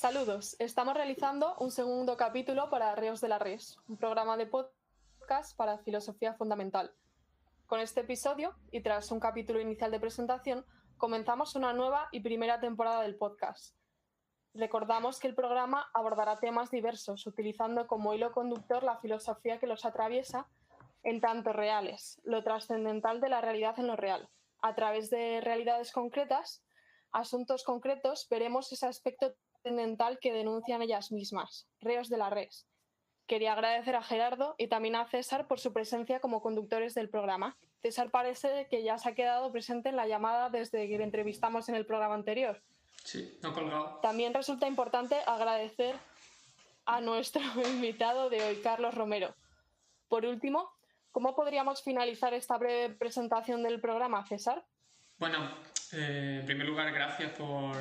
Saludos, estamos realizando un segundo capítulo para Ríos de la Res, un programa de podcast para filosofía fundamental. Con este episodio, y tras un capítulo inicial de presentación, comenzamos una nueva y primera temporada del podcast. Recordamos que el programa abordará temas diversos, utilizando como hilo conductor la filosofía que los atraviesa, en tanto reales, lo trascendental de la realidad en lo real. A través de realidades concretas, asuntos concretos, veremos ese aspecto trascendental que denuncian ellas mismas, Ríos de la Res. Quería agradecer a Gerardo y también a César por su presencia como conductores del programa. César parece que ya se ha quedado presente en la llamada desde que le entrevistamos en el programa anterior. Sí, no he colgado. También resulta importante agradecer a nuestro invitado de hoy, Carlos Romero. Por último, ¿cómo podríamos finalizar esta breve presentación del programa, César? Bueno, en primer lugar, gracias por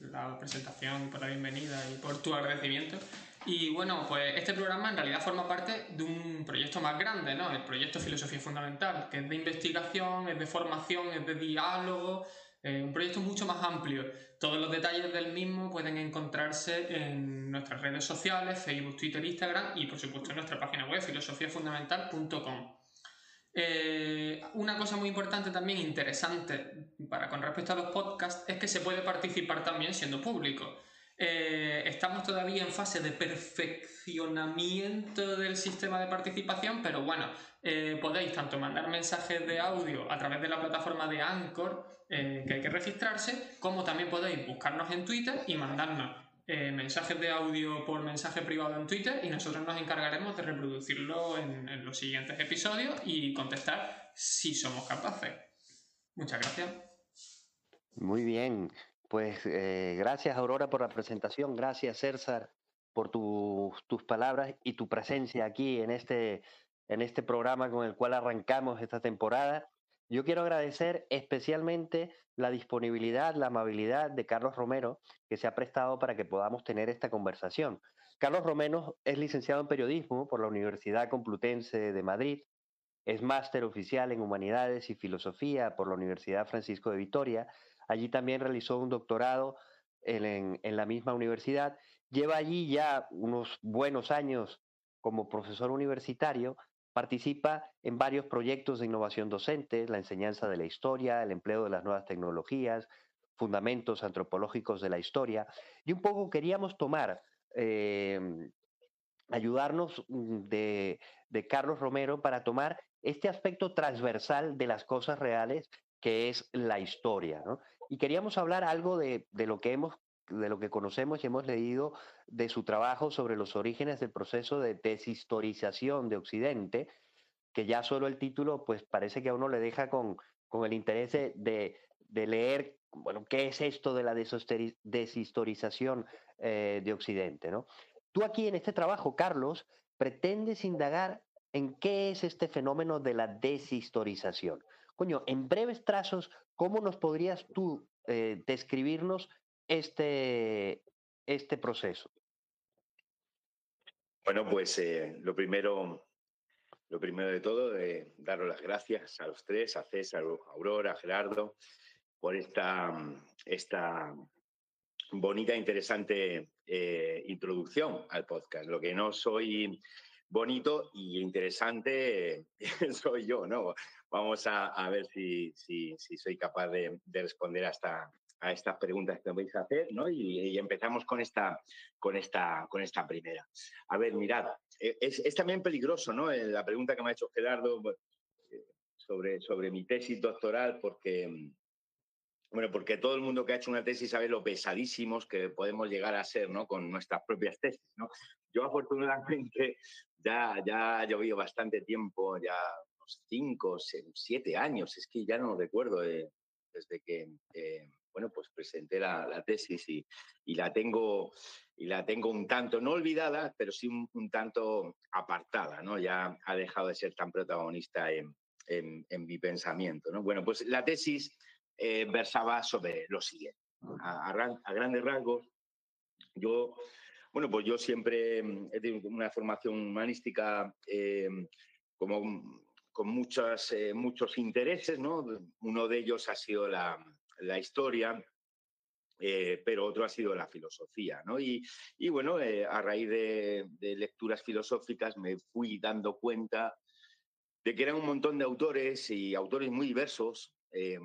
la presentación, por la bienvenida y por tu agradecimiento. Y bueno, pues este programa en realidad forma parte de un proyecto más grande, ¿no? El proyecto Filosofía Fundamental, que es de investigación, es de formación, es de diálogo, un proyecto mucho más amplio. Todos los detalles del mismo pueden encontrarse en nuestras redes sociales, Facebook, Twitter, Instagram y por supuesto en nuestra página web, filosofiafundamental.com. Una cosa muy importante también, interesante con respecto a los podcasts, es que se puede participar también siendo público. Estamos todavía en fase de perfeccionamiento del sistema de participación, pero bueno, podéis tanto mandar mensajes de audio a través de la plataforma de Anchor, que hay que registrarse, como también podéis buscarnos en Twitter y mandarnos mensajes de audio por mensaje privado en Twitter y nosotros nos encargaremos de reproducirlo en los siguientes episodios y contestar si somos capaces. Muchas gracias. Muy bien, pues gracias Aurora por la presentación, gracias César por tus palabras y tu presencia aquí en este programa con el cual arrancamos esta temporada. Yo quiero agradecer especialmente la disponibilidad, la amabilidad de Carlos Romero, que se ha prestado para que podamos tener esta conversación. Carlos Romero es licenciado en periodismo por la Universidad Complutense de Madrid, es máster oficial en Humanidades y Filosofía por la Universidad Francisco de Vitoria. Allí también realizó un doctorado en la misma universidad. Lleva allí ya unos buenos años como profesor universitario. Participa en varios proyectos de innovación docente, la enseñanza de la historia, el empleo de las nuevas tecnologías, fundamentos antropológicos de la historia. Y un poco queríamos ayudarnos de Carlos Romero para tomar este aspecto transversal de las cosas reales que es la historia, ¿no? Y queríamos hablar algo de lo que conocemos y hemos leído de su trabajo sobre los orígenes del proceso de deshistorización de Occidente, que ya solo el título pues parece que a uno le deja con el interés de leer, bueno, qué es esto de la deshistorización de Occidente, ¿no? Tú aquí en este trabajo, Carlos, pretendes indagar en qué es este fenómeno de la deshistorización. Coño, en breves trazos, ¿cómo nos podrías tú describirnos este proceso? Bueno, pues lo primero de todo, daros las gracias a los tres, a César, a Aurora, a Gerardo, por esta bonita, interesante introducción al podcast. Lo que no soy bonito y interesante soy yo, ¿no? Vamos a ver si soy capaz de responder a estas preguntas que me vais a hacer, ¿no? Y empezamos con esta primera. A ver, mirad, es también peligroso, ¿no? La pregunta que me ha hecho Gerardo sobre mi tesis doctoral, porque todo el mundo que ha hecho una tesis sabe lo pesadísimos que podemos llegar a ser, ¿no? Con nuestras propias tesis, ¿no? Yo, afortunadamente, ya ha llovido bastante tiempo, ya unos 5, 7 años, es que ya no recuerdo, desde que pues presenté la tesis y la tengo un tanto, no olvidada, pero sí un tanto apartada, ¿no? Ya ha dejado de ser tan protagonista en mi pensamiento, ¿no? Bueno, pues la tesis versaba sobre lo siguiente. A grandes rasgos, yo siempre he tenido una formación humanística con muchos intereses, ¿no? Uno de ellos ha sido la historia, pero otro ha sido la filosofía, ¿no? Y bueno, a raíz de lecturas filosóficas me fui dando cuenta de que eran un montón de autores y autores muy diversos en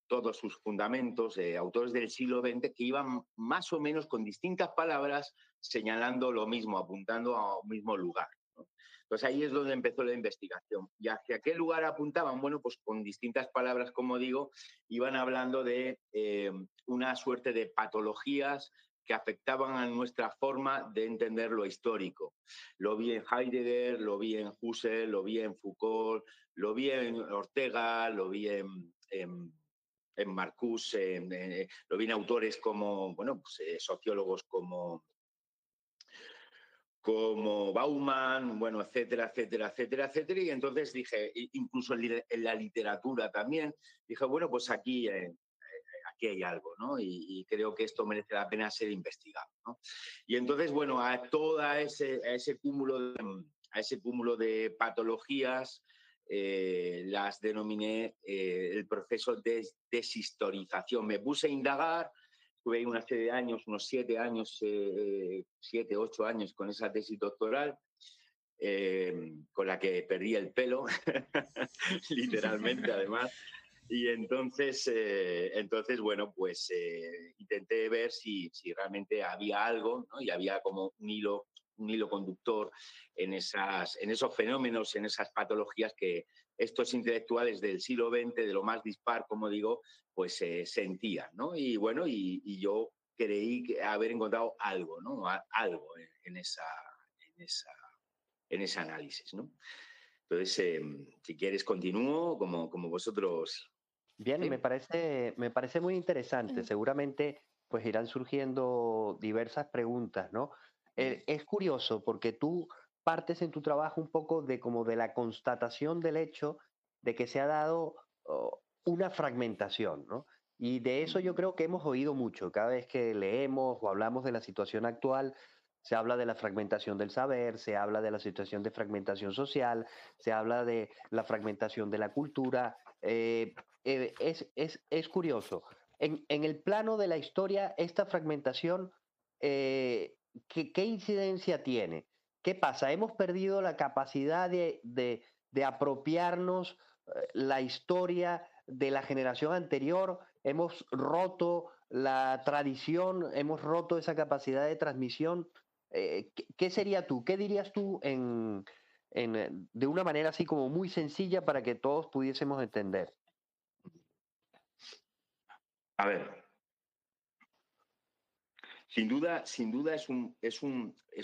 todos sus fundamentos, autores del siglo XX que iban más o menos con distintas palabras señalando lo mismo, apuntando a un mismo lugar, ¿no? Entonces ahí es donde empezó la investigación. ¿Y hacia qué lugar apuntaban? Bueno, pues con distintas palabras, como digo, iban hablando de una suerte de patologías que afectaban a nuestra forma de entender lo histórico. Lo vi en Heidegger, lo vi en Husserl, lo vi en Foucault, lo vi en Ortega, lo vi en Marcuse, lo vi en autores como, bueno, pues, sociólogos como Bauman, bueno, etcétera, etcétera, etcétera, etcétera. Y entonces dije, incluso en la literatura también, dije, bueno, pues aquí hay algo, ¿no? Y creo que esto merece la pena ser investigado, ¿no? Y entonces, bueno, a ese cúmulo de patologías las denominé el proceso de deshistorización. Me puse a indagar, estuve ahí una serie de años, unos 7 años, 7, 8 años con esa tesis doctoral, con la que perdí el pelo, literalmente, además. Y entonces, bueno, pues intenté ver si realmente había algo, ¿no? Y había como un hilo conductor en esos fenómenos, en esas patologías que estos intelectuales del siglo XX, de lo más dispar, como digo, pues sentían, ¿no? Y bueno, y yo creí haber encontrado algo, ¿no? Algo en ese análisis, ¿no? Entonces, si quieres, continúo como vosotros. Bien, ¿Sí? me parece muy interesante. Seguramente pues irán surgiendo diversas preguntas, ¿no? Es curioso porque tú partes en tu trabajo un poco de como de la constatación del hecho de que se ha dado una fragmentación, ¿no? Y de eso yo creo que hemos oído mucho. Cada vez que leemos o hablamos de la situación actual, se habla de la fragmentación del saber, se habla de la situación de fragmentación social, se habla de la fragmentación de la cultura. Es curioso. En el plano de la historia, esta fragmentación, ¿qué incidencia tiene? ¿Qué pasa? ¿Hemos perdido la capacidad de apropiarnos la historia de la generación anterior? ¿Hemos roto la tradición? ¿Hemos roto esa capacidad de transmisión? ¿Qué sería tú? ¿Qué dirías tú de una manera así como muy sencilla para que todos pudiésemos entender? A ver, sin duda es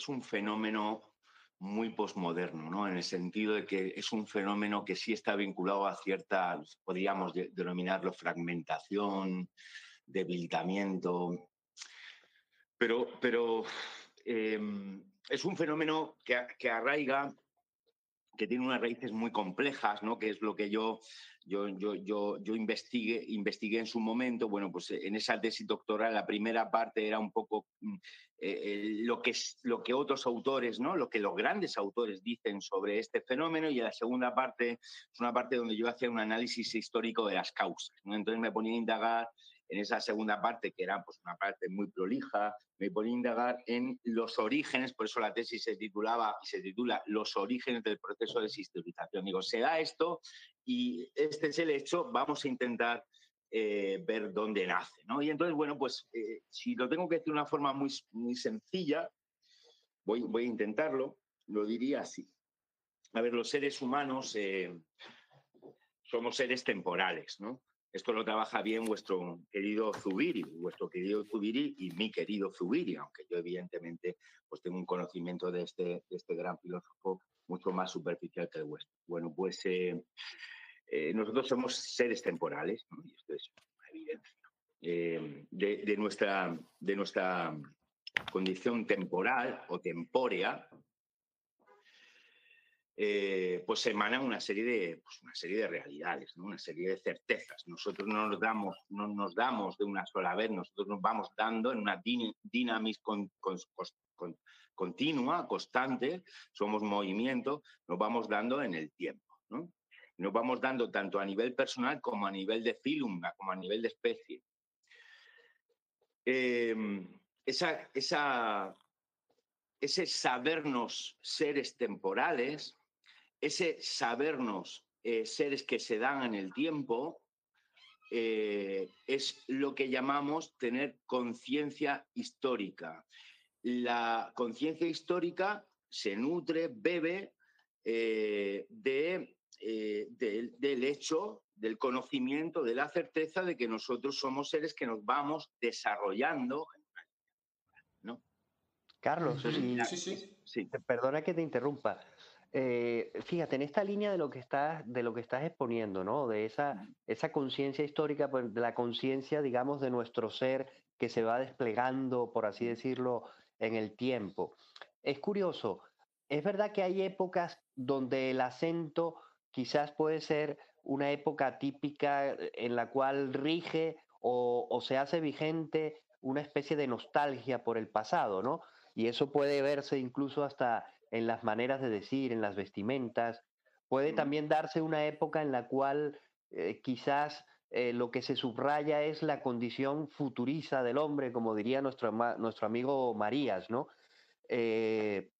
un fenómeno muy posmoderno, ¿no? En el sentido de que es un fenómeno que sí está vinculado a cierta, podríamos denominarlo fragmentación, debilitamiento, pero es un fenómeno que arraiga, que tiene unas raíces muy complejas, ¿no? Que es lo que yo investigué en su momento. Bueno, pues en esa tesis doctoral la primera parte era un poco lo que otros autores, ¿no? Lo que los grandes autores dicen sobre este fenómeno, y la segunda parte es una parte donde yo hacía un análisis histórico de las causas, ¿no? Entonces me ponía a indagar en esa segunda parte, que era pues una parte muy prolija, me ponía a indagar en los orígenes, por eso la tesis se titula Los orígenes del proceso de deshistorización. Digo, se da esto y este es el hecho, vamos a intentar ver dónde nace, ¿no? Y entonces, bueno, pues si lo tengo que decir de una forma muy, muy sencilla, voy a intentarlo, lo diría así. A ver, los seres humanos somos seres temporales, ¿no? Esto lo trabaja bien vuestro querido Zubiri y mi querido Zubiri, aunque yo evidentemente pues tengo un conocimiento de este gran filósofo mucho más superficial que el vuestro. Bueno, pues nosotros somos seres temporales, ¿no? Y esto es una evidencia. De nuestra condición temporal o tempórea, pues emana una serie de realidades, ¿no? Una serie de certezas. Nosotros no nos damos de una sola vez, nosotros nos vamos dando en una dinámica continua, constante, somos movimiento, nos vamos dando en el tiempo, ¿no? Nos vamos dando tanto a nivel personal como a nivel de filum, como a nivel de especie. Ese sabernos seres temporales, ese sabernos seres que se dan en el tiempo, es lo que llamamos tener conciencia histórica. La conciencia histórica se nutre, bebe del hecho, del conocimiento, de la certeza de que nosotros somos seres que nos vamos desarrollando, ¿no? Carlos, Sí. perdona que te interrumpa. Fíjate, en esta línea de lo que estás exponiendo, ¿no? De esa conciencia histórica, pues, de la conciencia, digamos, de nuestro ser que se va desplegando, por así decirlo, en el tiempo. Es curioso, es verdad que hay épocas donde el acento quizás puede ser una época típica en la cual rige o se hace vigente una especie de nostalgia por el pasado, ¿no? Y eso puede verse incluso hasta en las maneras de decir, en las vestimentas. Puede también darse una época en la cual quizás lo que se subraya es la condición futuriza del hombre, como diría nuestro amigo Marías, ¿no? En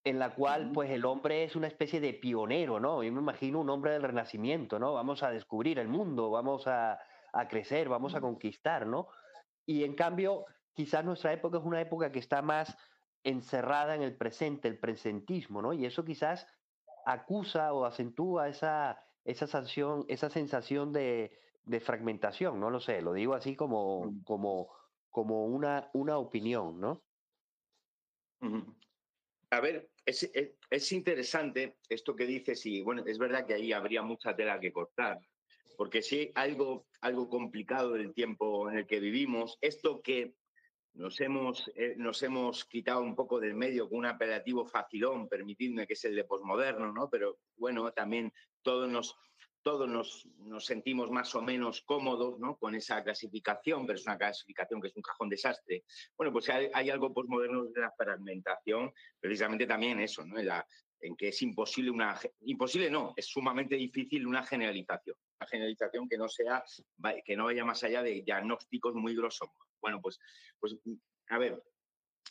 la cual pues el hombre es una especie de pionero, ¿no? Yo me imagino un hombre del Renacimiento, ¿no? Vamos a descubrir el mundo, vamos a crecer, vamos a conquistar, ¿no? Y en cambio, quizás nuestra época es una época que está más encerrada en el presente, el presentismo, ¿no? Y eso quizás acusa o acentúa esa sensación de fragmentación, no lo sé, lo digo así como una opinión, ¿no? A ver, es interesante esto que dices y bueno, es verdad que ahí habría mucha tela que cortar, porque sí, algo complicado del tiempo en el que vivimos, esto que nos hemos quitado un poco del medio con un apelativo facilón, permitidme, que es el de posmoderno, ¿no? Pero bueno, también todos nos sentimos más o menos cómodos, ¿no? Con esa clasificación, pero es una clasificación que es un cajón desastre. Bueno, pues hay algo posmoderno de la fragmentación, precisamente también eso, ¿no? En que es imposible no, es sumamente difícil una generalización que no vaya más allá de diagnósticos muy grosso modo. Bueno, pues a ver,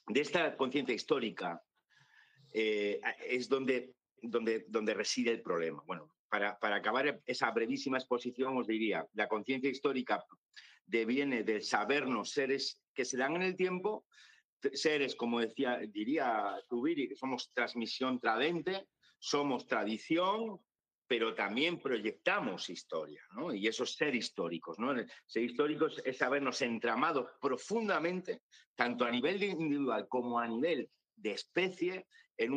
de esta conciencia histórica es donde reside el problema. Bueno, para acabar esa brevísima exposición os diría, la conciencia histórica deviene del sabernos seres que se dan en el tiempo, seres, como diría Zubiri, que somos transmisión tradente, somos tradición, pero también proyectamos historia, ¿no? Y eso es ser históricos, ¿no? Ser históricos es habernos entramado profundamente, tanto a nivel individual como a nivel de especie, en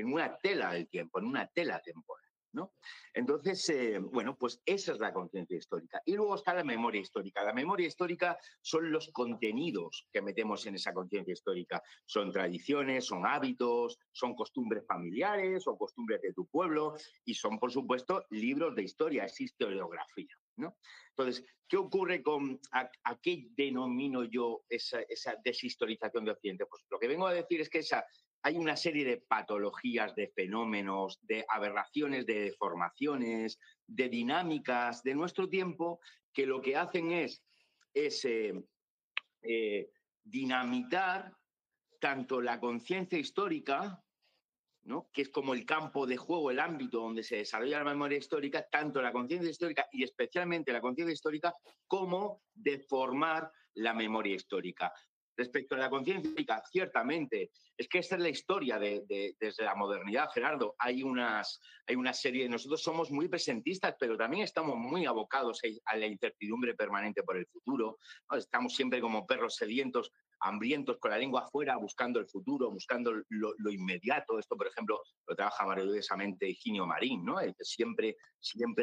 una tela del tiempo, en una tela temporal, ¿no? Entonces, bueno, pues esa es la conciencia histórica. Y luego está la memoria histórica. La memoria histórica son los contenidos que metemos en esa conciencia histórica. Son tradiciones, son hábitos, son costumbres familiares o costumbres de tu pueblo y son, por supuesto, libros de historia, es historiografía, ¿no? Entonces, ¿qué ocurre a qué denomino yo esa deshistorización de Occidente? Pues lo que vengo a decir es que hay una serie de patologías, de fenómenos, de aberraciones, de deformaciones, de dinámicas de nuestro tiempo que lo que hacen es dinamitar tanto la conciencia histórica, ¿no? Que es como el campo de juego, el ámbito donde se desarrolla la memoria histórica, tanto la conciencia histórica y especialmente la conciencia histórica, como deformar la memoria histórica. Respecto a la conciencia histórica, ciertamente, es que esta es la historia desde la modernidad, Gerardo. Hay una serie, nosotros somos muy presentistas, pero también estamos muy abocados a la incertidumbre permanente por el futuro, ¿no? Estamos siempre como perros sedientos, hambrientos, con la lengua afuera, buscando el futuro, buscando lo inmediato. Esto, por ejemplo, lo trabaja maravillosamente Higinio Marín, ¿no? Siempre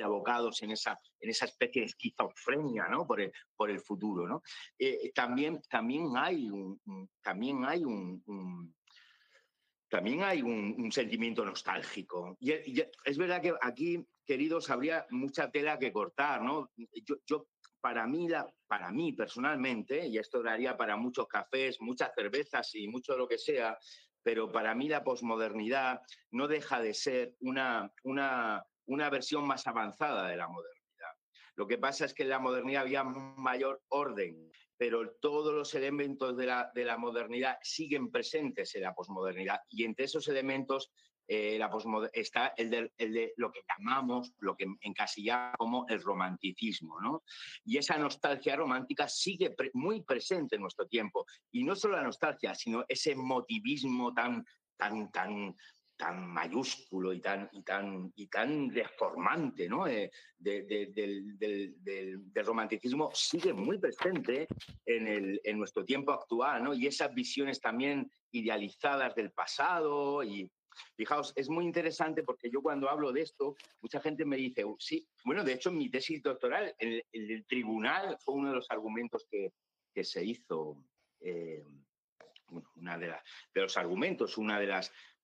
abocados en esa especie de esquizofrenia, ¿no? Por el futuro, ¿no? También hay un sentimiento nostálgico. Y es verdad que aquí, queridos, habría mucha tela que cortar, ¿no? Para mí personalmente, y esto daría para muchos cafés, muchas cervezas y mucho lo que sea, pero para mí la posmodernidad no deja de ser una versión más avanzada de la modernidad. Lo que pasa es que en la modernidad había mayor orden, pero todos los elementos de la modernidad siguen presentes en la posmodernidad. Y entre esos elementos está el de lo que llamamos, lo que encasillamos como el romanticismo, ¿no? Y esa nostalgia romántica sigue muy presente en nuestro tiempo. Y no solo la nostalgia, sino ese motivismo tan mayúsculo y tan deformante, ¿no? Del romanticismo sigue muy presente en nuestro tiempo actual, ¿no? Y esas visiones también idealizadas del pasado. Y fijaos, es muy interesante porque yo cuando hablo de esto, mucha gente me dice, sí, bueno, de hecho en mi tesis doctoral, el tribunal fue uno de los argumentos que se hizo. De los argumentos,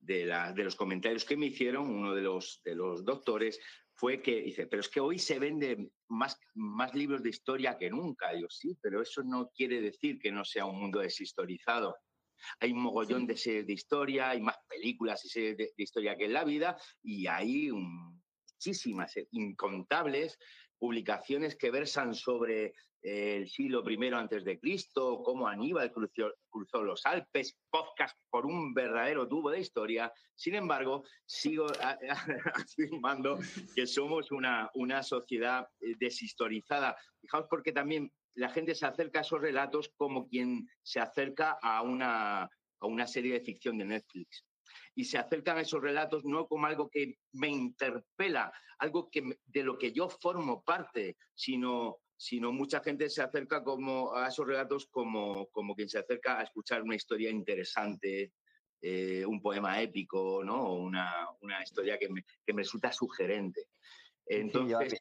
de los comentarios que me hicieron, uno de los doctores, fue que dice, pero es que hoy se venden más libros de historia que nunca. Y yo, sí, pero eso no quiere decir que no sea un mundo deshistorizado. Hay un mogollón de series de historia, hay más películas y series de historia que en la vida, y hay muchísimas, incontables publicaciones que versan sobre el siglo I antes de Cristo, cómo Aníbal cruzó los Alpes, podcast por un verdadero tubo de historia. Sin embargo, sigo afirmando que somos una sociedad deshistorizada. Fijaos, porque también la gente se acerca a esos relatos como quien se acerca a una serie de ficción de Netflix. Y se acercan a esos relatos no como algo que me interpela, algo de lo que yo formo parte, sino mucha gente se acerca a esos relatos como quien se acerca a escuchar una historia interesante, un poema épico, ¿no? O una historia que me resulta sugerente. Entonces,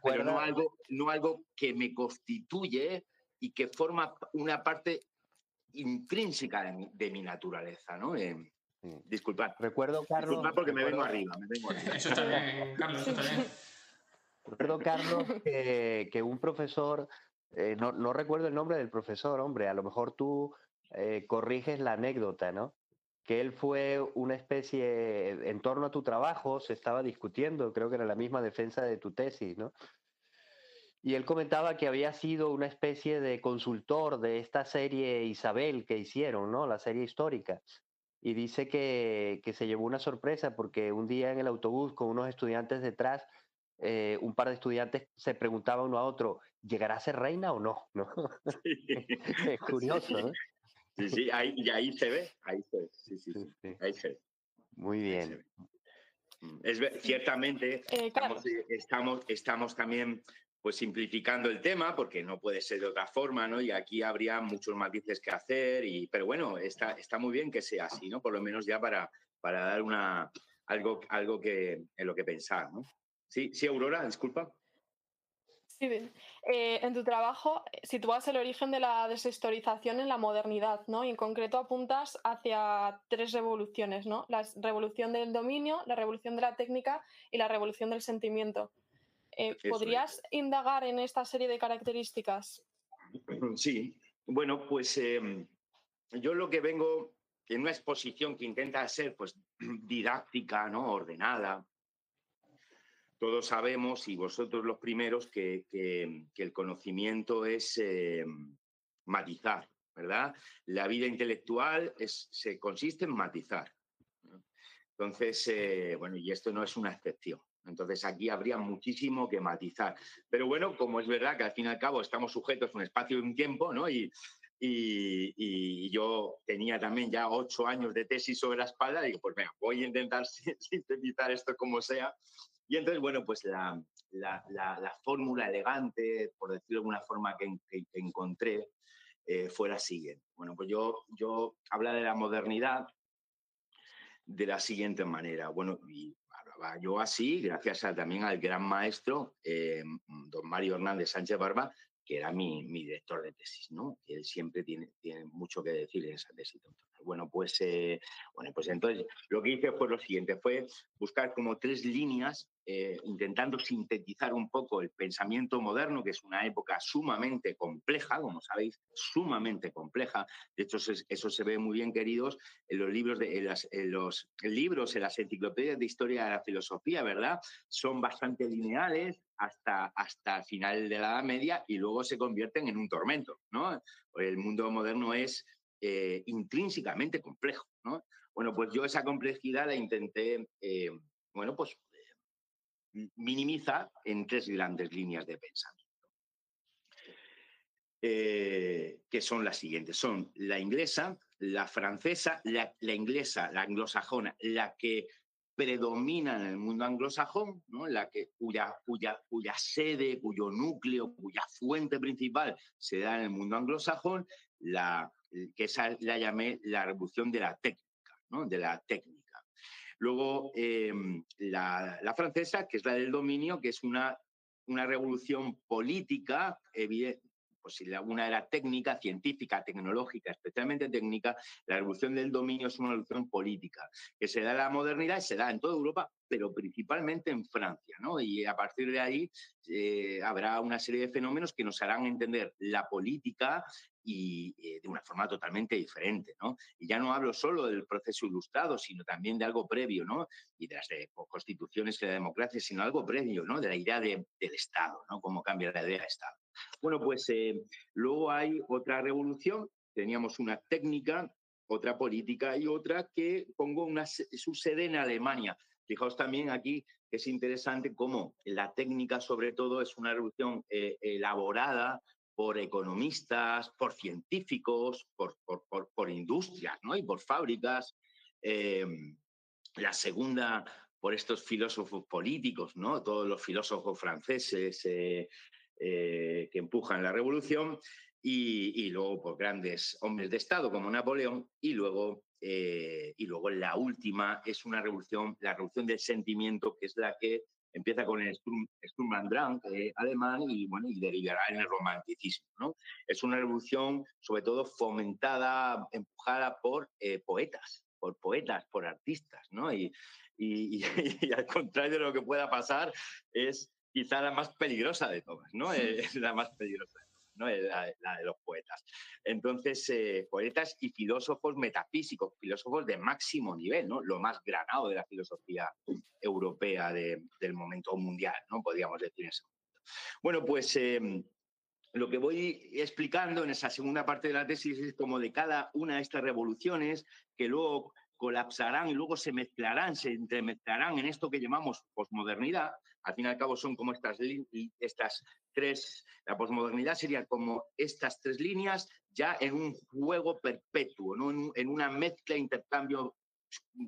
pero no algo que me constituye y que forma una parte intrínseca de mi naturaleza, ¿no? Disculpad. Recuerdo, Carlos. Disculpad porque me vengo arriba. Eso está bien, Carlos, eso está bien. Recuerdo, Carlos, que un profesor, no recuerdo el nombre del profesor, hombre, a lo mejor tú corriges la anécdota, ¿no? Que él fue una especie, en torno a tu trabajo, se estaba discutiendo, creo que era la misma defensa de tu tesis, ¿no? Y él comentaba que había sido una especie de consultor de esta serie Isabel que hicieron, ¿no? La serie histórica. Y dice que se llevó una sorpresa porque un día en el autobús con unos estudiantes detrás, un par de estudiantes se preguntaban uno a otro, ¿llegará a ser reina o no? ¿No? Sí. Es curioso, ¿no? Sí, ahí se ve, sí. Ahí se ve. Muy bien. Ciertamente estamos también pues simplificando el tema porque no puede ser de otra forma, ¿no? Y aquí habría muchos matices que hacer, pero bueno, está muy bien que sea así, ¿no? Por lo menos ya para dar algo en lo que pensar, ¿no? Sí, Aurora, disculpa. Sí, en tu trabajo sitúas el origen de la deshistorización en la modernidad, ¿no? Y en concreto apuntas hacia 3 revoluciones, ¿no? La revolución del dominio, la revolución de la técnica y la revolución del sentimiento. ¿Podrías indagar en esta serie de características? Sí, bueno, pues yo lo que vengo en una exposición que intenta ser pues didáctica, ¿no? Ordenada. Todos sabemos, y vosotros los primeros, que el conocimiento es matizar, ¿verdad? La vida intelectual se consiste en matizar, ¿no? Entonces, bueno, y esto no es una excepción. Entonces, aquí habría muchísimo que matizar. Pero bueno, como es verdad que al fin y al cabo estamos sujetos a un espacio y un tiempo, ¿no? Y yo tenía también ya 8 años de tesis sobre la espalda, digo, pues venga, voy a intentar sintetizar esto como sea. Y entonces, bueno, pues la fórmula elegante, por decirlo de alguna forma, que encontré fue la siguiente. Bueno, pues yo hablaba de la modernidad de la siguiente manera. Bueno, y hablaba yo así, gracias también al gran maestro, don Mario Hernández Sánchez Barba, que era mi director de tesis, ¿no? Que él siempre tiene mucho que decir en esa tesis. Bueno, pues entonces lo que hice fue lo siguiente, fue buscar como 3 líneas intentando sintetizar un poco el pensamiento moderno, que es una época sumamente compleja, como sabéis, sumamente compleja. De hecho, eso se ve muy bien, queridos, en los libros, en las enciclopedias de historia de la filosofía, ¿verdad? Son bastante lineales hasta el final de la Edad Media y luego se convierten en un tormento, ¿no? El mundo moderno es intrínsecamente complejo, ¿no? Bueno, pues yo esa complejidad la intenté, minimizar en 3 grandes líneas de pensamiento, que son las siguientes. Son la inglesa, la francesa, la inglesa, la anglosajona, la que predomina en el mundo anglosajón, ¿no? Cuya sede, cuyo núcleo, cuya fuente principal se da en el mundo anglosajón, que esa la llamé la revolución de la técnica, ¿no? De la técnica. Luego, la francesa, que es la del dominio, que es una revolución política, pues si una era técnica, científica, tecnológica, especialmente técnica, la revolución del dominio es una revolución política, que se da en la modernidad y se da en toda Europa, pero principalmente en Francia, ¿no? Y a partir de ahí habrá una serie de fenómenos que nos harán entender la política y de una forma totalmente diferente, ¿no? Y ya no hablo solo del proceso ilustrado, sino también de algo previo, ¿no? Y de las constituciones y la democracia, sino algo previo, ¿no? De la idea del Estado, ¿no? Cómo cambia la idea de Estado. Bueno, pues luego hay otra revolución, teníamos una técnica, otra política y otra que pongo su sede en Alemania. Fijaos también aquí que es interesante cómo la técnica, sobre todo, es una revolución elaborada por economistas, por científicos, por industrias, ¿no? Y por fábricas. La segunda, por estos filósofos políticos, ¿no? Todos los filósofos franceses que empujan la revolución, y luego por grandes hombres de Estado como Napoleón, y luego la última es la revolución del sentimiento, que es la que empieza con el Sturm und Drang alemán y derivará en el romanticismo, ¿no? Es una revolución sobre todo fomentada, empujada por poetas, por artistas, ¿no? Y al contrario de lo que pueda pasar, es quizá la más peligrosa de todas, ¿no? Es la más peligrosa de todas, ¿no? La de los poetas. Entonces, poetas y filósofos metafísicos, filósofos de máximo nivel, ¿no? Lo más granado de la filosofía europea del momento mundial, ¿no? Podríamos decir eso. Bueno, pues lo que voy explicando en esa segunda parte de la tesis es como de cada una de estas revoluciones que luego colapsarán y luego se entremezclarán en esto que llamamos posmodernidad. Al fin y al cabo son como estas 3, la posmodernidad sería como estas 3 líneas ya en un juego perpetuo, ¿no? En una mezcla, intercambio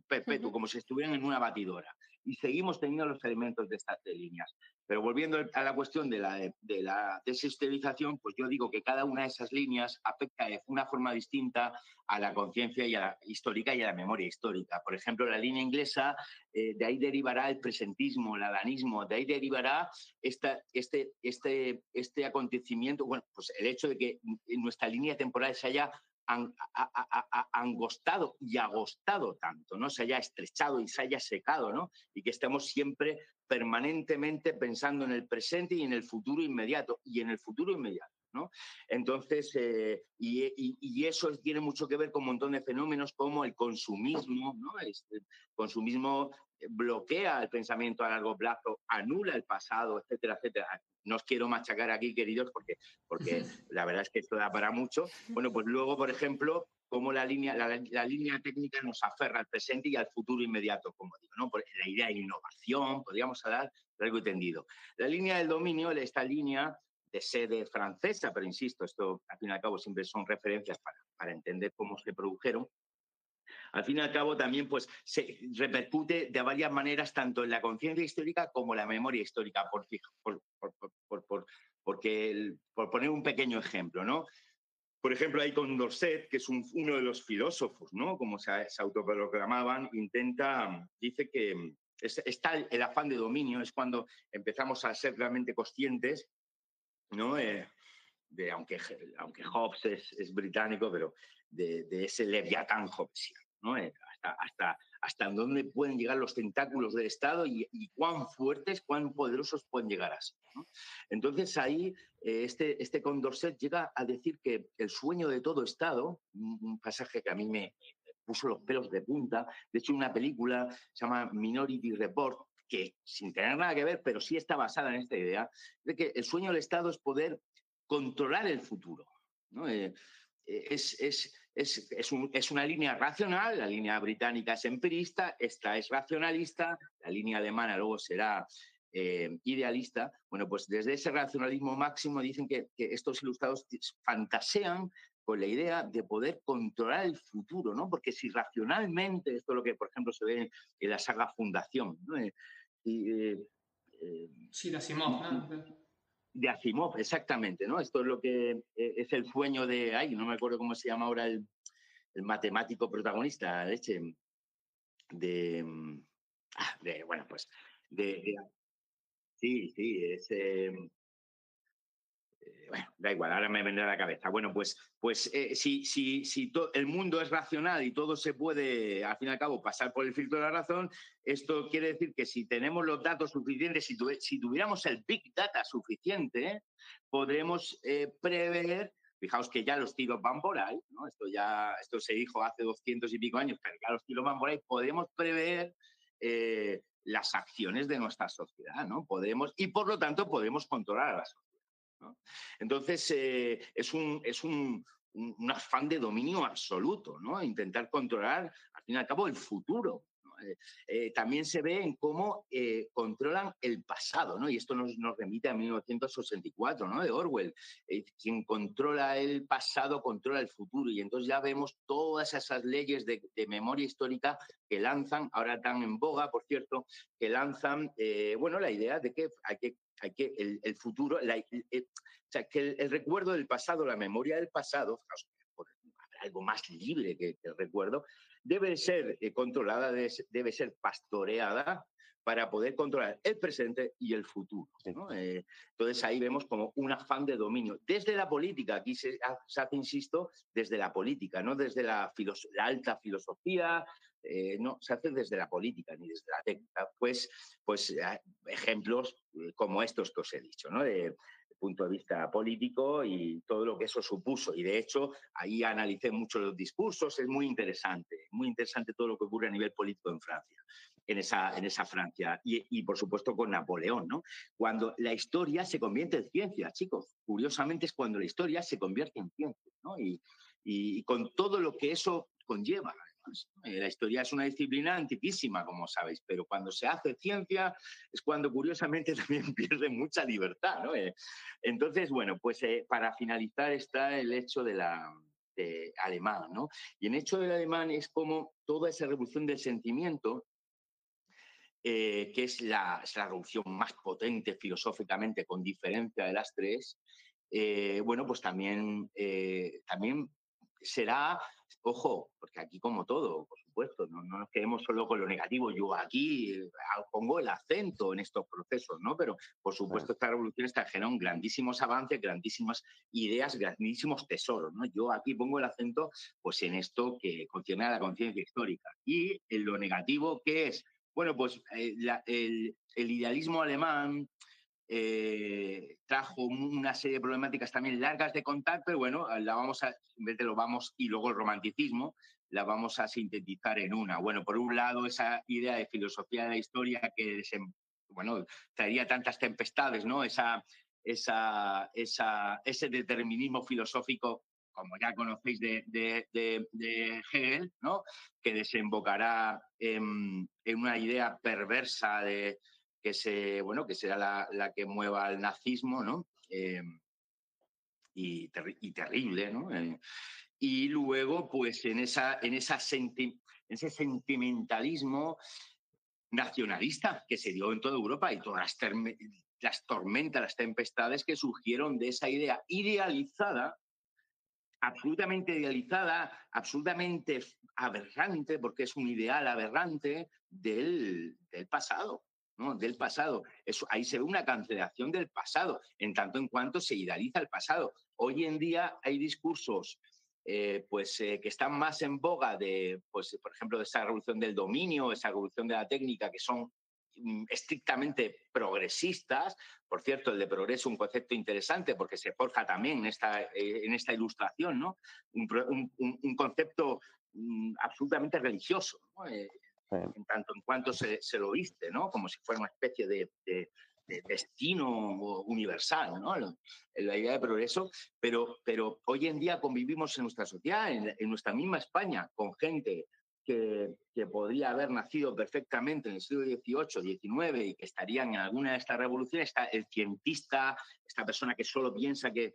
perpetuo, como si estuvieran en una batidora. Y seguimos teniendo los elementos de estas 3 líneas. Pero volviendo a la cuestión de la desestabilización, pues yo digo que cada una de esas líneas afecta de una forma distinta a la conciencia histórica y a la memoria histórica. Por ejemplo, la línea inglesa, de ahí derivará el presentismo, el adanismo, de ahí derivará este acontecimiento, bueno, pues el hecho de que en nuestra línea temporal se haya angostado y agostado tanto, ¿no? Se haya estrechado y se haya secado, ¿no? Y que estemos siempre permanentemente pensando en el presente y en el futuro inmediato, ¿no? Entonces, y eso tiene mucho que ver con un montón de fenómenos como el consumismo, ¿no? El consumismo bloquea el pensamiento a largo plazo, anula el pasado, etcétera, etcétera. No os quiero machacar aquí, queridos, porque la verdad es que esto da para mucho. Bueno, pues luego, por ejemplo, cómo la línea técnica nos aferra al presente y al futuro inmediato, como digo, ¿no? Por la idea de innovación, podríamos hablar largo y tendido. La línea del dominio, esta línea de sede francesa, pero insisto, esto al fin y al cabo siempre son referencias para entender cómo se produjeron. Al fin y al cabo también pues, se repercute de varias maneras tanto en la conciencia histórica como en la memoria histórica, por poner un pequeño ejemplo, ¿no? Por ejemplo, hay Condorcet, que es uno de los filósofos, ¿no? Como se autoproclamaban, dice que está el afán de dominio, es cuando empezamos a ser realmente conscientes, ¿no? Aunque Hobbes es británico, pero de ese leviatán hobbesiano, ¿no? hasta dónde pueden llegar los tentáculos del Estado y cuán fuertes, cuán poderosos pueden llegar a ser, ¿no? Entonces ahí este Condorcet llega a decir que el sueño de todo Estado, un pasaje que a mí me puso los pelos de punta. De hecho, una película se llama Minority Report, que sin tener nada que ver, pero sí está basada en esta idea, de que el sueño del Estado es poder controlar el futuro, ¿no? Es una línea racional, la línea británica es empirista, esta es racionalista, la línea alemana luego será idealista. Bueno, pues desde ese racionalismo máximo dicen que estos ilustrados fantasean con la idea de poder controlar el futuro, ¿no? Porque si racionalmente, esto es lo que, por ejemplo, se ve en la saga Fundación, ¿no? Sí, de Asimov, ¿no? De Asimov, exactamente, ¿no? Esto es lo que es el sueño de, ay, no me acuerdo cómo se llama ahora el matemático protagonista, leche, bueno, pues, sí, sí, es... bueno, da igual, ahora me vendrá a la cabeza. Bueno, pues si el mundo es racional y todo se puede, al fin y al cabo, pasar por el filtro de la razón, esto quiere decir que si tenemos los datos suficientes, si tuviéramos el Big Data suficiente, podremos prever. Fijaos que ya los tiros van por ahí, ¿no? Esto se dijo hace 200 y pico años, pero ya los tiros van por ahí. Podemos prever las acciones de nuestra sociedad, ¿no? Y por lo tanto podemos controlar a la sociedad, ¿no? Entonces, es un afán de dominio absoluto, ¿no? Intentar controlar, al fin y al cabo, el futuro, ¿no? También se ve en cómo controlan el pasado, ¿no? Y esto nos remite a 1984, ¿no? De Orwell. Quien controla el pasado controla el futuro. Y entonces ya vemos todas esas leyes de memoria histórica que lanzan, ahora tan en boga, por cierto, que lanzan, bueno, la idea de que hay que el futuro, o sea, que el recuerdo del pasado, la memoria del pasado, algo más libre que el recuerdo, debe ser controlada, debe ser pastoreada para poder controlar el presente y el futuro, ¿no? Entonces ahí vemos como un afán de dominio. Desde la política, aquí se hace, insisto, desde la política, no desde la alta filosofía, no, se hace desde la política ni desde la técnica. Pues ejemplos como estos que os he dicho, ¿no? De punto de vista político y todo lo que eso supuso. Y de hecho, ahí analicé mucho los discursos, es muy interesante todo lo que ocurre a nivel político en Francia, en esa Francia. Y por supuesto con Napoleón, ¿no? Cuando la historia se convierte en ciencia, chicos, curiosamente es cuando la historia se convierte en ciencia, ¿no? Y con todo lo que eso conlleva. La historia es una disciplina antiquísima, como sabéis, pero cuando se hace ciencia es cuando curiosamente también pierde mucha libertad, ¿no? Entonces, bueno, pues para finalizar está el hecho de alemán, ¿no? Y el hecho del alemán es como toda esa revolución del sentimiento, que es la revolución más potente filosóficamente, con diferencia de las tres, bueno, pues también será, ojo, porque aquí como todo, por supuesto, no nos quedemos solo con lo negativo. Yo aquí pongo el acento en estos procesos, ¿no? Pero, por supuesto, esta revolución trajeron grandísimos avances, grandísimas ideas, grandísimos tesoros, ¿no? Yo aquí pongo el acento, pues, en esto que concierne a la conciencia histórica. Y en lo negativo, ¿qué es? Bueno, pues el idealismo alemán trajo una serie de problemáticas también largas de contacto, y bueno, en vez de y luego el romanticismo, la vamos a sintetizar en una. Bueno, por un lado, esa idea de filosofía de la historia que traería tantas tempestades, ¿no? Ese determinismo filosófico, como ya conocéis, de Hegel, ¿no? Que desembocará en una idea perversa que será la que mueva al nazismo, ¿no? Y terrible, ¿no? Y luego, pues en ese sentimentalismo nacionalista que se dio en toda Europa y todas las tormentas, las tempestades que surgieron de esa idea absolutamente aberrante, porque es un ideal aberrante del pasado, ¿no? Del pasado. Ahí se ve una cancelación del pasado, en tanto en cuanto se idealiza el pasado. Hoy en día hay discursos que están más en boga de, pues, por ejemplo, de esa revolución del dominio, esa revolución de la técnica, que son estrictamente progresistas. Por cierto, el de progreso, un concepto interesante porque se forja también en esta ilustración, ¿no? Un concepto absolutamente religioso, ¿no? En tanto en cuanto se lo viste, ¿no? Como si fuera una especie de destino universal, ¿no? La idea de progreso, pero hoy en día convivimos en nuestra sociedad, en nuestra misma España, con gente que podría haber nacido perfectamente en el siglo XVIII, XIX y que estarían en alguna de estas revoluciones. Está el cientista, esta persona que solo piensa que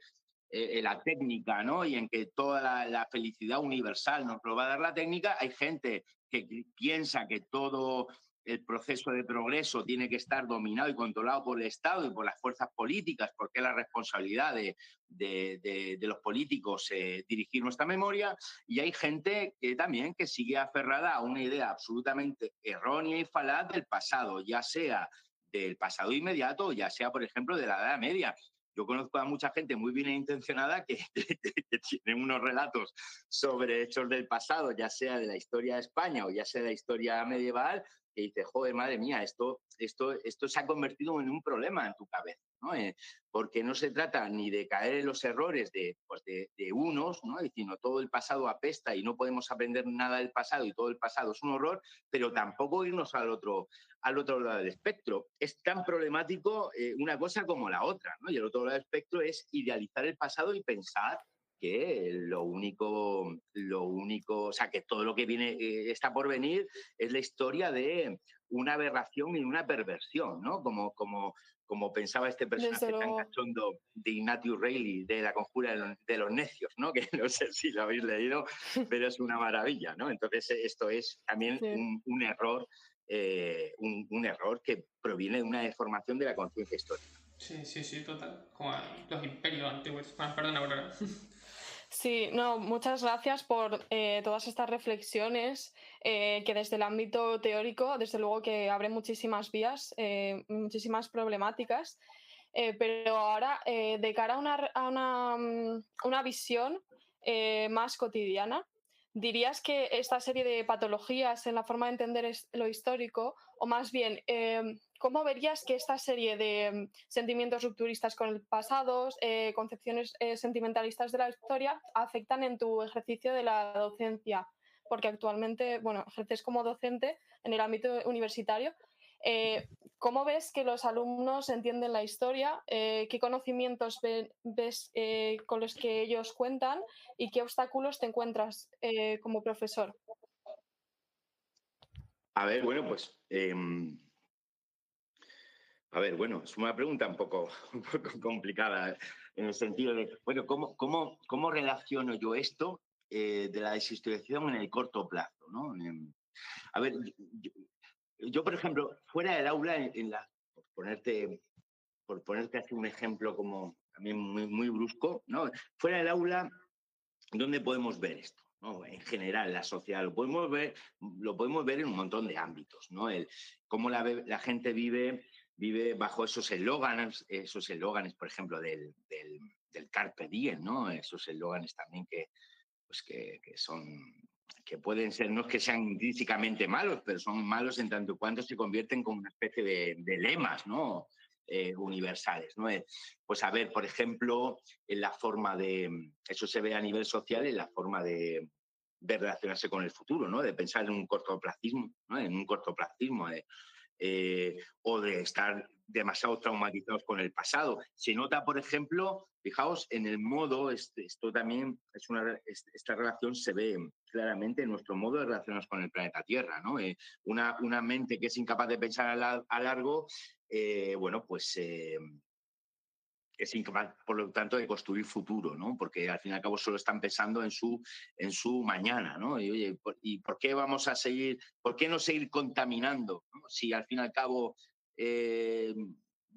la técnica, ¿no? Y en que toda la felicidad universal nos lo va a dar la técnica. Hay gente que piensa que todo el proceso de progreso tiene que estar dominado y controlado por el Estado y por las fuerzas políticas, porque es la responsabilidad de los políticos dirigir nuestra memoria. Y hay gente que también que sigue aferrada a una idea absolutamente errónea y falaz del pasado, ya sea del pasado inmediato, ya sea, por ejemplo, de la Edad Media. Yo conozco a mucha gente muy bien intencionada que tiene unos relatos sobre hechos del pasado, ya sea de la historia de España o ya sea de la historia medieval, que dice, joder, madre mía, esto se ha convertido en un problema en tu cabeza, ¿no? Porque no se trata ni de caer en los errores de unos, ¿no? Sino todo el pasado apesta y no podemos aprender nada del pasado y todo el pasado es un horror, pero tampoco irnos al otro lado del espectro. Es tan problemático una cosa como la otra, ¿no? Y el otro lado del espectro es idealizar el pasado y pensar que lo único, o sea, que todo lo que viene, está por venir es la historia de una aberración y una perversión, ¿no? Como pensaba este personaje tan cachondo de Ignatius Reilly, de La conjura de los necios, ¿no? Que no sé si lo habéis leído, pero es una maravilla, ¿no? Entonces esto es también un error, un error que proviene de una deformación de la conciencia histórica. Sí, total. Como los imperios antiguos. Perdona, Aurora. Sí, no, muchas gracias por todas estas reflexiones que desde el ámbito teórico, desde luego que abren muchísimas vías, muchísimas problemáticas, pero ahora de cara a una visión más cotidiana, ¿dirías que esta serie de patologías en la forma de entender lo histórico, o más bien, cómo verías que esta serie de sentimientos rupturistas con el pasado, concepciones sentimentalistas de la historia, afectan en tu ejercicio de la docencia? Porque actualmente, bueno, ejerces como docente en el ámbito universitario. ¿Cómo ves que los alumnos entienden la historia? ¿Qué conocimientos ves con los que ellos cuentan? ¿Y qué obstáculos te encuentras como profesor? A ver, bueno, pues a ver, bueno, es una pregunta un poco complicada en el sentido de, bueno, ¿cómo relaciono yo esto de la deshistorización en el corto plazo, ¿no? A ver, yo, por ejemplo, fuera del aula, por ponerte así un ejemplo como también muy brusco, ¿no? Fuera del aula, ¿dónde podemos ver esto? ¿No? En general, en la sociedad lo podemos ver en un montón de ámbitos, ¿no? Cómo la gente vive bajo esos eslóganes, por ejemplo, del Carpe Diem, ¿no? Esos eslóganes también que son, que pueden ser, no es que sean intrínsecamente malos, pero son malos en tanto cuanto se convierten como una especie de lemas, ¿no? Universales, ¿no? Pues a ver, por ejemplo, en la forma eso se ve a nivel social, en la forma de relacionarse con el futuro, ¿no? De pensar en un cortoplacismo, ¿no? En un cortoplacismo, o de estar demasiado traumatizados con el pasado. Se nota, por ejemplo, fijaos, en el modo, esto también esta relación se ve claramente en nuestro modo de relacionarnos con el planeta Tierra, ¿no? Una mente que es incapaz de pensar a largo, bueno, pues es incapaz, por lo tanto, de construir futuro, ¿no? Porque al fin y al cabo solo están pensando en su mañana, ¿no? Y oye, ¿y por qué vamos a seguir, por qué no seguir contaminando, ¿no? Si al fin y al cabo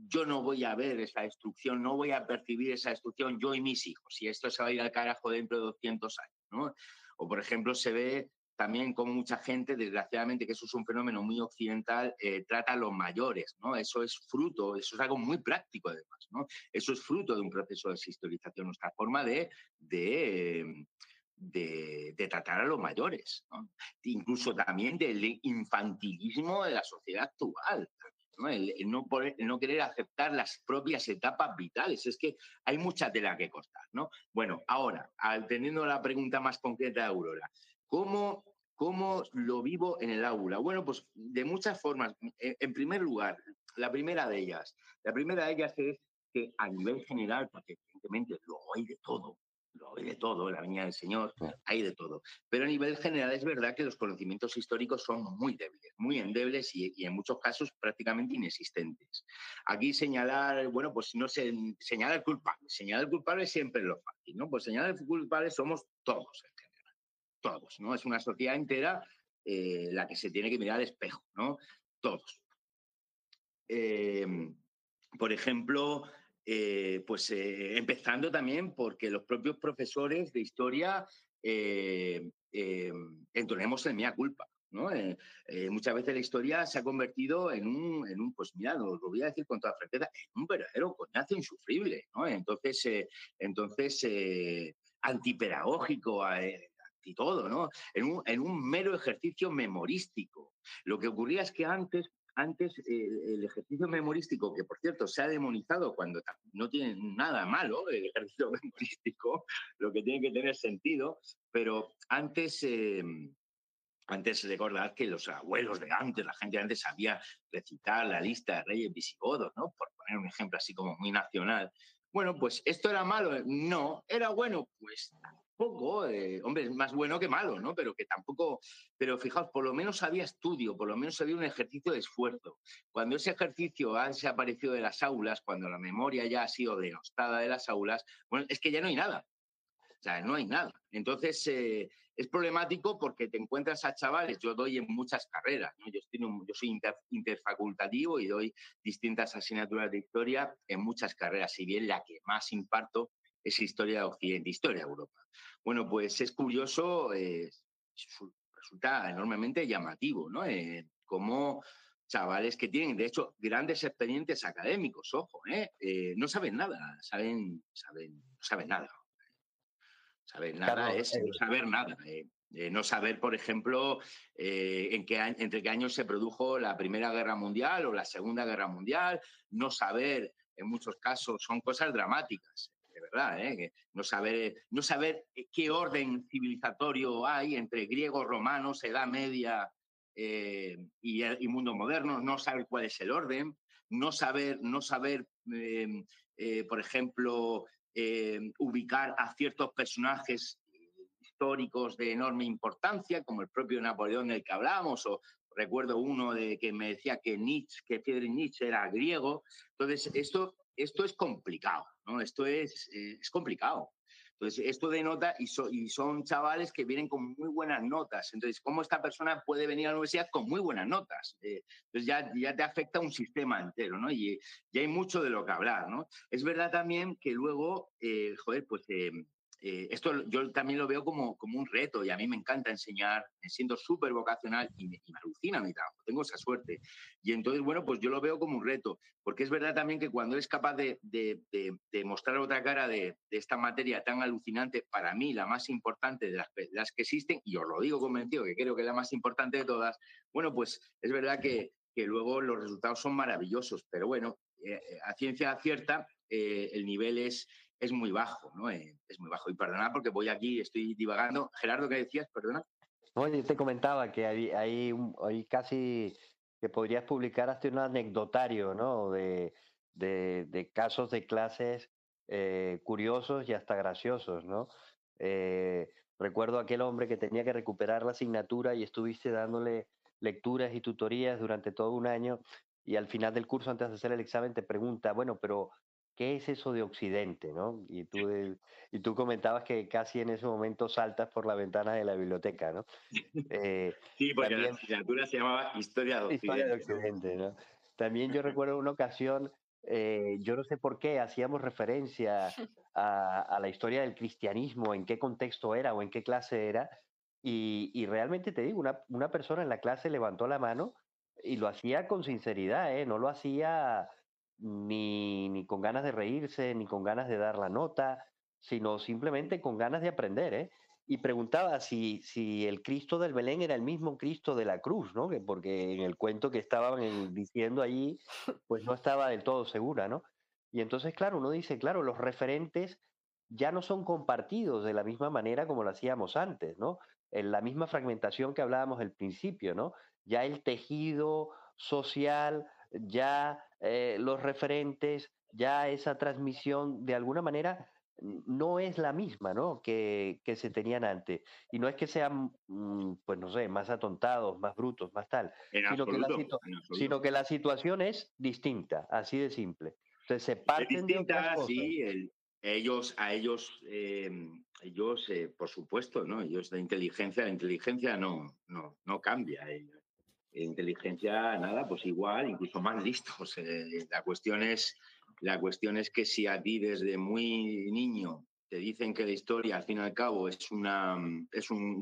yo no voy a ver esa destrucción, no voy a percibir esa destrucción yo y mis hijos, y esto se va a ir al carajo dentro de 200 años, ¿no? O, por ejemplo, se ve también como mucha gente, desgraciadamente, que eso es un fenómeno muy occidental, trata a los mayores, ¿no? Eso es algo muy práctico además, ¿no? Eso es fruto de un proceso de deshistorización, nuestra forma de de tratar a los mayores, ¿no? Incluso también del infantilismo de la sociedad actual, ¿no? El no querer aceptar las propias etapas vitales. Es que hay mucha tela que cortar, ¿no? Bueno, ahora, teniendo la pregunta más concreta de Aurora, ¿cómo lo vivo en el aula? Bueno, pues de muchas formas. En primer lugar, la primera de ellas es que a nivel general, porque evidentemente lo hay de todo, en la Viña del Señor, hay de todo. Pero a nivel general es verdad que los conocimientos históricos son muy débiles, muy endebles y en muchos casos prácticamente inexistentes. Aquí señalar, bueno, pues no sé, señalar culpables. Señalar culpables siempre es lo fácil, ¿no? Pues señalar culpables somos todos en general, todos, ¿no? Es una sociedad entera la que se tiene que mirar al espejo, ¿no? Todos. Por ejemplo, empezando también porque los propios profesores de historia entonemos el mea culpa, ¿no? Muchas veces la historia se ha convertido pues mira, lo voy a decir con toda franqueza, en un verdadero coñazo insufrible, ¿no? Entonces antipedagógico, anti todo, ¿no? En un mero ejercicio memorístico. Lo que ocurría es que antes el ejercicio memorístico, que por cierto se ha demonizado cuando no tiene nada malo el ejercicio memorístico, lo que tiene que tener sentido, pero antes recordad que los abuelos de antes, la gente de antes sabía recitar la lista de reyes visigodos, ¿no? Por poner un ejemplo así como muy nacional. Bueno, pues esto era malo, no, era bueno, pues tampoco, hombre, es más bueno que malo, ¿no? Pero que tampoco, pero fijaos, por lo menos había estudio, por lo menos había un ejercicio de esfuerzo. Cuando ese ejercicio ha desaparecido de las aulas, cuando la memoria ya ha sido denostada de las aulas, bueno, es que ya no hay nada. O sea, no hay nada. Entonces, es problemático porque te encuentras a chavales, yo doy en muchas carreras, ¿no? Yo soy interfacultativo y doy distintas asignaturas de historia en muchas carreras, si bien la que más imparto es historia de Occidente, historia de Europa. Bueno, pues es curioso, resulta enormemente llamativo, ¿no? Cómo chavales que tienen, de hecho, grandes expedientes académicos, ojo, no saben nada, no saben nada. Saber nada Carlos, es no saber nada. No saber, por ejemplo, entre qué años se produjo la Primera Guerra Mundial o la Segunda Guerra Mundial. No saber, en muchos casos, son cosas dramáticas, de verdad. No saber qué orden civilizatorio hay entre griegos, romanos, Edad Media y mundo moderno. No saber cuál es el orden. No saber por ejemplo, ubicar a ciertos personajes históricos de enorme importancia, como el propio Napoleón del que hablamos, o recuerdo uno que me decía que Friedrich Nietzsche era griego. Entonces, esto es complicado, ¿no? Esto es complicado. Entonces, esto denota, y son chavales que vienen con muy buenas notas. Entonces, ¿cómo esta persona puede venir a la universidad con muy buenas notas? Entonces, ya te afecta un sistema entero, ¿no? Y hay mucho de lo que hablar, ¿no? Es verdad también que luego, esto yo también lo veo como un reto, y a mí me encanta enseñar, me siento súper vocacional y me alucina mi trabajo, tengo esa suerte. Y entonces, bueno, pues yo lo veo como un reto, porque es verdad también que cuando eres capaz de mostrar otra cara de esta materia tan alucinante, para mí la más importante de las que existen, y os lo digo convencido que creo que es la más importante de todas, bueno, pues es verdad que luego los resultados son maravillosos, pero bueno, a ciencia cierta el nivel es muy bajo, ¿no? Es muy bajo. Y perdona porque estoy divagando. Gerardo, ¿qué decías? Perdona. Bueno, yo te comentaba que hay casi que podrías publicar hasta un anecdotario, ¿no? De casos de clases curiosos y hasta graciosos, ¿no? Recuerdo aquel hombre que tenía que recuperar la asignatura y estuviste dándole lecturas y tutorías durante todo un año y al final del curso, antes de hacer el examen, te pregunta, bueno, pero ¿qué es eso de Occidente, no? Y tú comentabas que casi en ese momento saltas por la ventana de la biblioteca, ¿no? Sí, porque la También asignatura se llamaba Historia de Historia de Occidente, ¿no? Occidente, ¿no? También yo recuerdo una ocasión, yo no sé por qué hacíamos referencia a la historia del cristianismo, en qué contexto era o en qué clase era, y realmente te digo, una persona en la clase levantó la mano y lo hacía con sinceridad, ¿eh? No lo hacía ni con ganas de reírse, ni con ganas de dar la nota, sino simplemente con ganas de aprender, ¿eh? y preguntaba si el Cristo del Belén era el mismo Cristo de la cruz, ¿no? Porque en el cuento que estaban diciendo allí, pues no estaba del todo segura, ¿no? Y entonces, claro, uno dice, claro, los referentes ya no son compartidos de la misma manera como lo hacíamos antes, ¿no? En la misma fragmentación que hablábamos al principio, ¿no? Ya el tejido social, ya los referentes, ya esa transmisión, de alguna manera, no es la misma, ¿no? Que se tenían antes. Y no es que sean, pues no sé, más atontados, más brutos, más tal, En sino que absoluto, en absoluto. sino que la situación es distinta, así de simple. Entonces se Es parten de otras distinta, cosas. sí. Ellos, por supuesto, ¿no? Ellos la inteligencia no cambia. Inteligencia, nada, pues igual, incluso más listos. La cuestión es que si a ti desde muy niño te dicen que la historia, al fin y al cabo, es un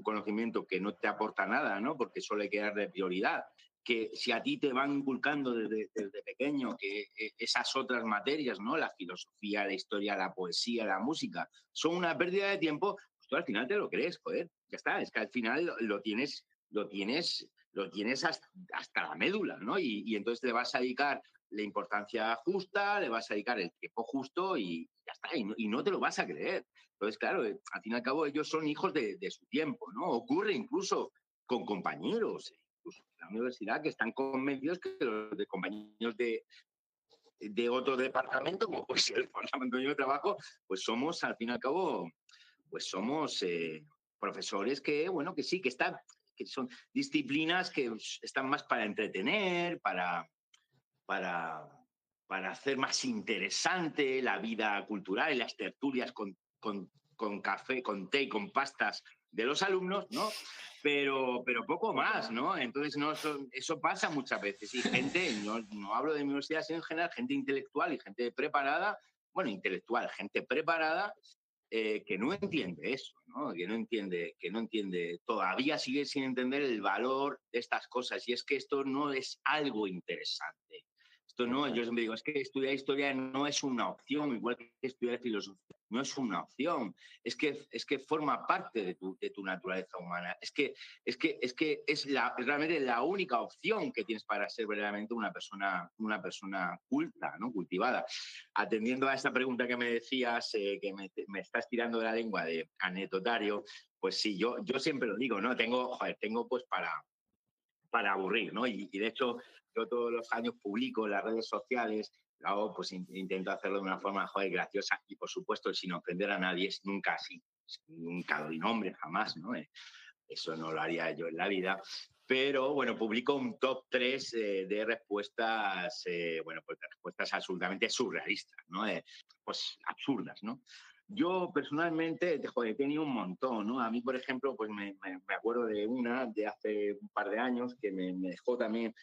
conocimiento que no te aporta nada, ¿no? Porque solo hay que darle prioridad. Que si a ti te van inculcando desde pequeño que esas otras materias, ¿no? La filosofía, la historia, la poesía, la música, son una pérdida de tiempo, pues tú al final te lo crees, joder, ya está, es que al final lo tienes hasta la médula, ¿no? Y entonces le vas a dedicar la importancia justa, le vas a dedicar el tiempo justo y ya está, y no te lo vas a creer. Entonces, claro, al fin y al cabo ellos son hijos de su tiempo, ¿no? Ocurre incluso con compañeros, incluso en la universidad, que están convencidos que los de compañeros de otro departamento, como pues el departamento de trabajo, pues somos, al fin y al cabo, pues somos profesores que, bueno, que sí, que son disciplinas que están más para entretener, para hacer más interesante la vida cultural y las tertulias con café, con té y con pastas de los alumnos, ¿no? Pero poco más, ¿no? Entonces, no, eso pasa muchas veces. Y gente, no hablo de mi universidad, sino en general, gente intelectual y gente preparada, bueno, intelectual, gente preparada, que no entiende eso, ¿no? Que no entiende, todavía sigue sin entender el valor de estas cosas. Y es que esto no es algo interesante. Esto no, yo siempre digo, es que estudiar historia no es una opción, igual que estudiar filosofía no es una opción, es que forma parte de tu naturaleza humana, es que es realmente la única opción que tienes para ser verdaderamente una persona culta, ¿no? Cultivada. Atendiendo a esta pregunta que me decías, que me estás tirando de la lengua de anecdotario, pues sí, yo siempre lo digo, ¿no? Tengo pues para aburrir, ¿no? Y de hecho, yo todos los años publico en las redes sociales, hago, pues intento hacerlo de una forma, graciosa y, por supuesto, sin ofender a nadie, nunca así, nunca doy nombre, jamás, ¿no? Eso no lo haría yo en la vida. Pero, bueno, publico un top 3 de respuestas, pues de respuestas absolutamente surrealistas, ¿no? Pues absurdas, ¿no? Yo personalmente, he tenido un montón, ¿no? A mí, por ejemplo, pues me acuerdo de una de hace un par de años que me dejó también,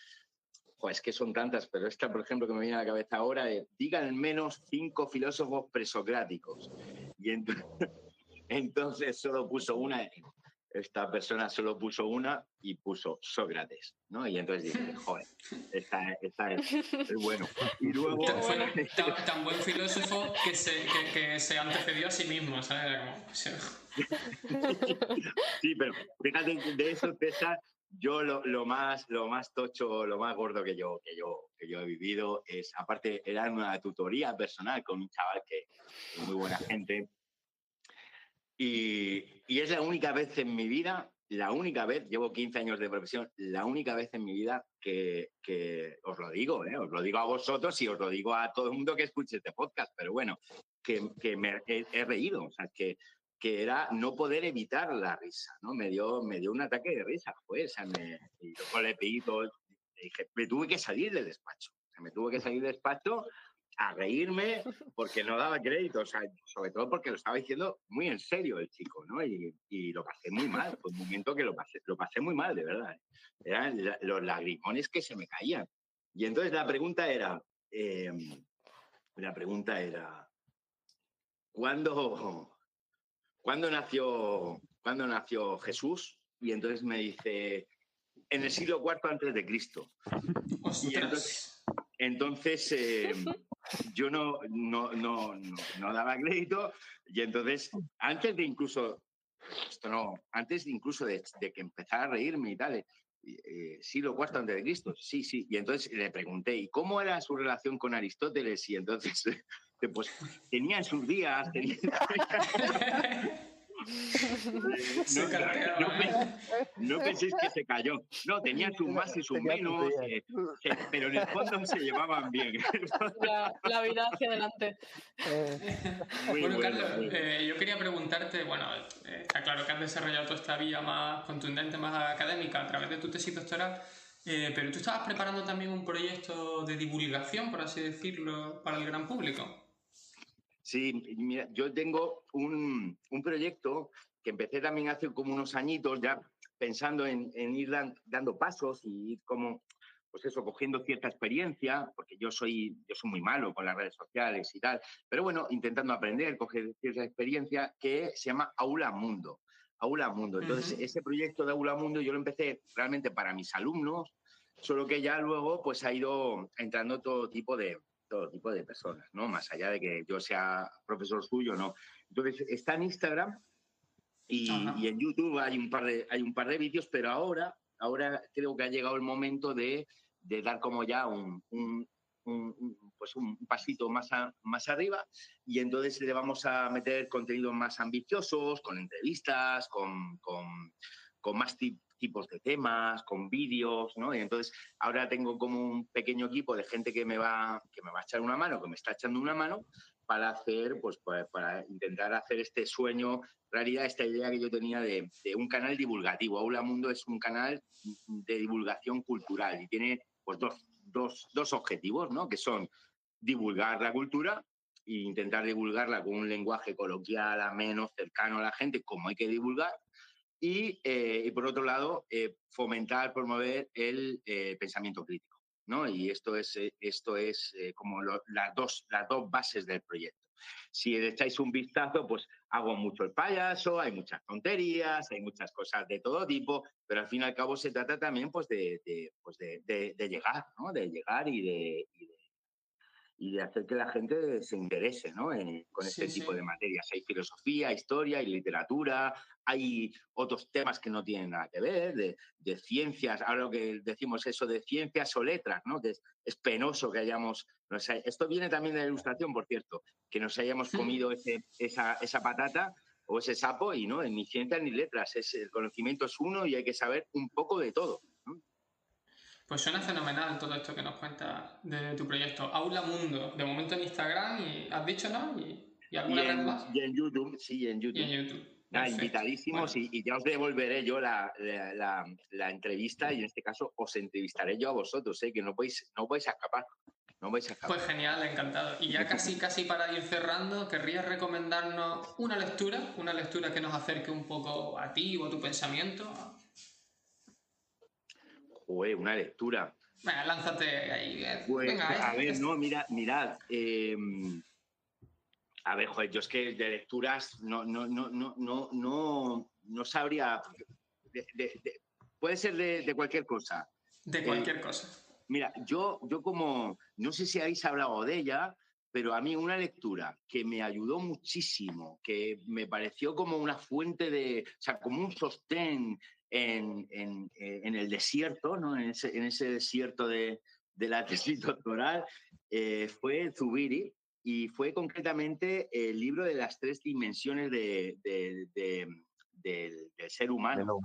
es que son tantas, pero esta, por ejemplo, que me viene a la cabeza ahora, digan al menos 5 filósofos presocráticos. Y entonces solo puso una, esta persona solo puso una y puso Sócrates, ¿no? Y entonces dije, joder, esta es bueno. Y luego... bueno. Tan buen filósofo que se antecedió a sí mismo, ¿sabes? Sí, pero fíjate, de eso, César, yo lo más tocho, lo más gordo que yo he vivido es, aparte, era una tutoría personal con un chaval que es muy buena gente. Y es la única vez en mi vida, llevo 15 años de profesión, la única vez en mi vida que os lo digo a vosotros y os lo digo a todo el mundo que escuche este podcast, pero bueno, que me he reído, o sea, que era no poder evitar la risa, ¿no? Me dio un ataque de risa, pues, y luego le pedí todo, le dije, me tuve que salir del despacho, a reírme porque no daba crédito, o sea, sobre todo porque lo estaba diciendo muy en serio el chico, ¿no? Y lo pasé muy mal, fue un momento que lo pasé muy mal, de verdad. Eran los lagrimones que se me caían. Y entonces la pregunta era, ¿cuándo nació Jesús? Y entonces me dice, en el siglo IV antes de Cristo. Y entonces yo no daba crédito y entonces antes de incluso esto no, antes incluso de que empezara a reírme y tal, siglo IV antes de Cristo, sí, sí. Y entonces le pregunté, ¿y cómo era su relación con Aristóteles? Y entonces, pues tenía en sus días, Se no, carteaba, ¿eh? no penséis que se cayó. No, tenían sus más y sus Tenía sus menos, días. pero en el fondo se llevaban bien. La vida hacia adelante. Muy Bueno, bueno, Carlos, muy bueno. yo quería preguntarte, bueno, está claro que has desarrollado toda esta vía más contundente, más académica a través de tu tesis doctoral, pero tú estabas preparando también un proyecto de divulgación, por así decirlo, para el gran público. Sí, mira, yo tengo un proyecto que empecé también hace como unos añitos, ya pensando en ir dando pasos y ir como, pues eso, cogiendo cierta experiencia, porque yo soy muy malo con las redes sociales y tal, pero bueno, intentando aprender, coger cierta experiencia, que se llama Aula Mundo. Aula Mundo. Entonces, ese proyecto de Aula Mundo yo lo empecé realmente para mis alumnos, solo que ya luego pues ha ido entrando todo tipo de personas, ¿no? Más allá de que yo sea profesor suyo, ¿no? Entonces, está en Instagram y en YouTube hay un par de vídeos, pero ahora creo que ha llegado el momento de dar como ya un pasito más arriba, y entonces le vamos a meter contenidos más ambiciosos, con entrevistas, con más tipos de temas, con vídeos, ¿no? Y entonces ahora tengo como un pequeño equipo de gente que me va a echar una mano, que me está echando una mano para hacer, pues para intentar hacer este sueño realidad, esta idea que yo tenía de un canal divulgativo. Aula Mundo es un canal de divulgación cultural y tiene pues dos objetivos, ¿no? Que son divulgar la cultura e intentar divulgarla con un lenguaje coloquial, ameno, cercano a la gente, como hay que divulgar. Y por otro lado, fomentar, promover el pensamiento crítico, ¿no? Y esto es como las dos bases del proyecto. Si le echáis un vistazo, pues hago mucho el payaso, hay muchas tonterías, hay muchas cosas de todo tipo, pero al fin y al cabo se trata también pues de llegar, ¿no? De llegar y de hacer que la gente se interese, ¿no? Con Sí, este tipo de sí. materias. Hay filosofía, historia, hay literatura, hay otros temas que no tienen nada que ver, de ciencias, ahora lo que decimos eso de ciencias o letras, ¿no? Que es penoso que hayamos... esto viene también de la ilustración, por cierto, que nos hayamos comido esa patata o ese sapo, y no, ni ciencias ni letras, el conocimiento es uno y hay que saber un poco de todo, ¿no? Pues suena fenomenal todo esto que nos cuentas de tu proyecto. Aula Mundo, de momento en Instagram, y has dicho, ¿no? ¿Y alguna red más? Y en YouTube, sí, en Y en YouTube. YouTube. Perfecto. Invitadísimos, Bueno, y ya os devolveré yo la entrevista, y en este caso os entrevistaré yo a vosotros, que no vais a escapar. No vais a escapar. pues genial, encantado. Y ya casi para ir cerrando, ¿querrías recomendarnos una lectura que nos acerque un poco a ti o a tu pensamiento? Joder, una lectura. Venga, lánzate ahí. Pues, Venga, a ver, no, mirad. A ver, joder, yo es que de lecturas no sabría. Puede ser de cualquier cosa. de cualquier cosa. Mira, yo como, no sé si habéis hablado de ella, pero a mí una lectura que me ayudó muchísimo, que me pareció como una fuente o sea, como un sostén en el desierto, ¿no? En ese desierto de la tesis doctoral, fue Zubiri, y fue concretamente el libro de las 3 dimensiones del ser humano.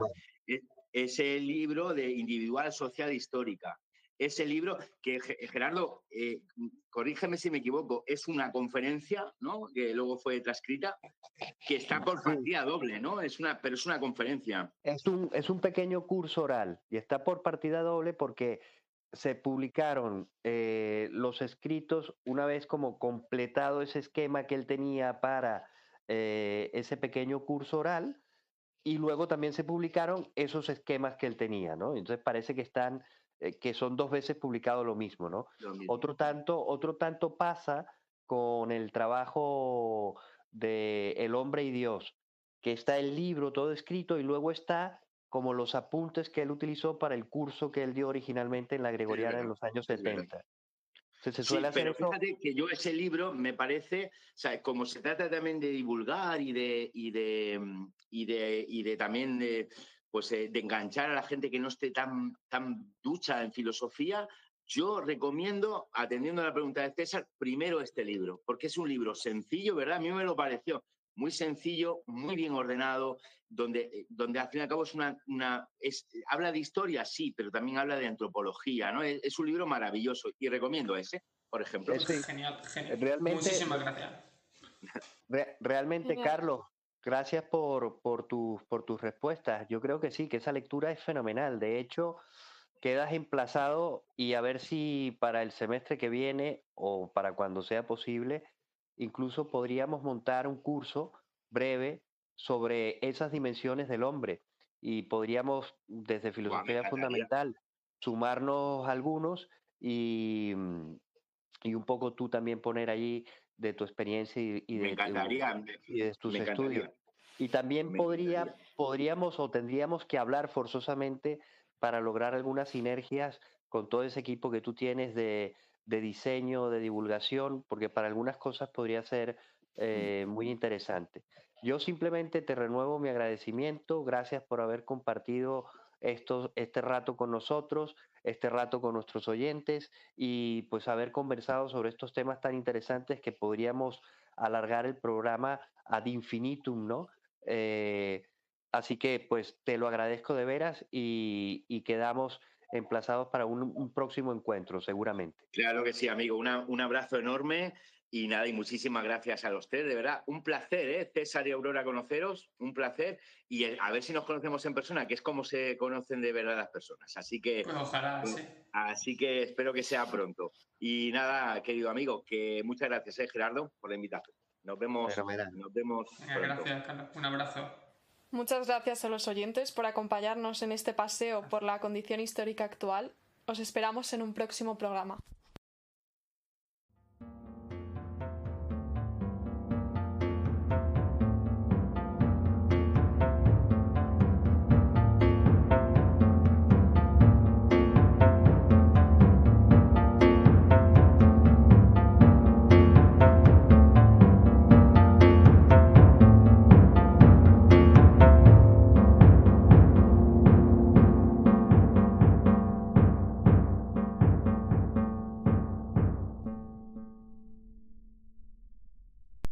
Ese libro de individual, social e histórica. Ese libro que, Gerardo, corrígeme si me equivoco, es una conferencia, ¿no? Que luego fue transcrita, que está por partida doble, ¿no? Pero es una conferencia. Es un pequeño curso oral y está por partida doble porque se publicaron los escritos una vez como completado ese esquema que él tenía para ese pequeño curso oral, y luego también se publicaron esos esquemas que él tenía, ¿no? Entonces parece que están, que son 2 veces publicado lo mismo, ¿no? Lo mismo. Otro tanto pasa con el trabajo de El hombre y Dios, que está el libro todo escrito y luego está como los apuntes que él utilizó para el curso que él dio originalmente en la Gregoriana en los años 70. Se suele hacer pero eso. fíjate que yo ese libro me parece, o sea, como se trata también de divulgar y de también de enganchar a la gente que no esté tan ducha en filosofía, yo recomiendo, atendiendo a la pregunta de César, primero este libro, porque es un libro sencillo, ¿verdad? A mí me lo pareció muy sencillo, muy bien ordenado, donde al fin y al cabo habla de historia, sí, pero también habla de antropología, ¿no? Es un libro maravilloso y recomiendo ese, por ejemplo. Genial. Realmente, Muchísimas gracias. realmente, Genial. Carlos, gracias por tus respuestas. Yo creo que sí, que esa lectura es fenomenal. De hecho, quedas emplazado y a ver si para el semestre que viene o para cuando sea posible, incluso podríamos montar un curso breve sobre esas dimensiones del hombre y podríamos desde Buah, me filosofía encantaría. fundamental sumarnos algunos y un poco tú también poner allí de tu experiencia Me encantaría. y de tus Me estudios. encantaría. Y también Me encantaría. podríamos o tendríamos que hablar forzosamente para lograr algunas sinergias con todo ese equipo que tú tienes de diseño, de divulgación, porque para algunas cosas podría ser muy interesante. Yo simplemente te renuevo mi agradecimiento, gracias por haber compartido este rato con nosotros, este rato con nuestros oyentes y pues haber conversado sobre estos temas tan interesantes que podríamos alargar el programa ad infinitum, ¿no? Así que pues te lo agradezco de veras y quedamos emplazados para un próximo encuentro, seguramente. Claro que sí, amigo. Un abrazo enorme y nada, y muchísimas gracias a los tres. De verdad, un placer, ¿eh? César y Aurora, conoceros, un placer. Y a ver si nos conocemos en persona, que es como se conocen de verdad las personas. Pues ojalá, sí. Así que espero que sea pronto. Y nada, querido amigo, que muchas gracias, Gerardo, por la invitación. Nos vemos Fenomenal. Venga, pronto. gracias, Carlos. Un abrazo. Muchas gracias a los oyentes por acompañarnos en este paseo por la condición histórica actual. Os esperamos en un próximo programa.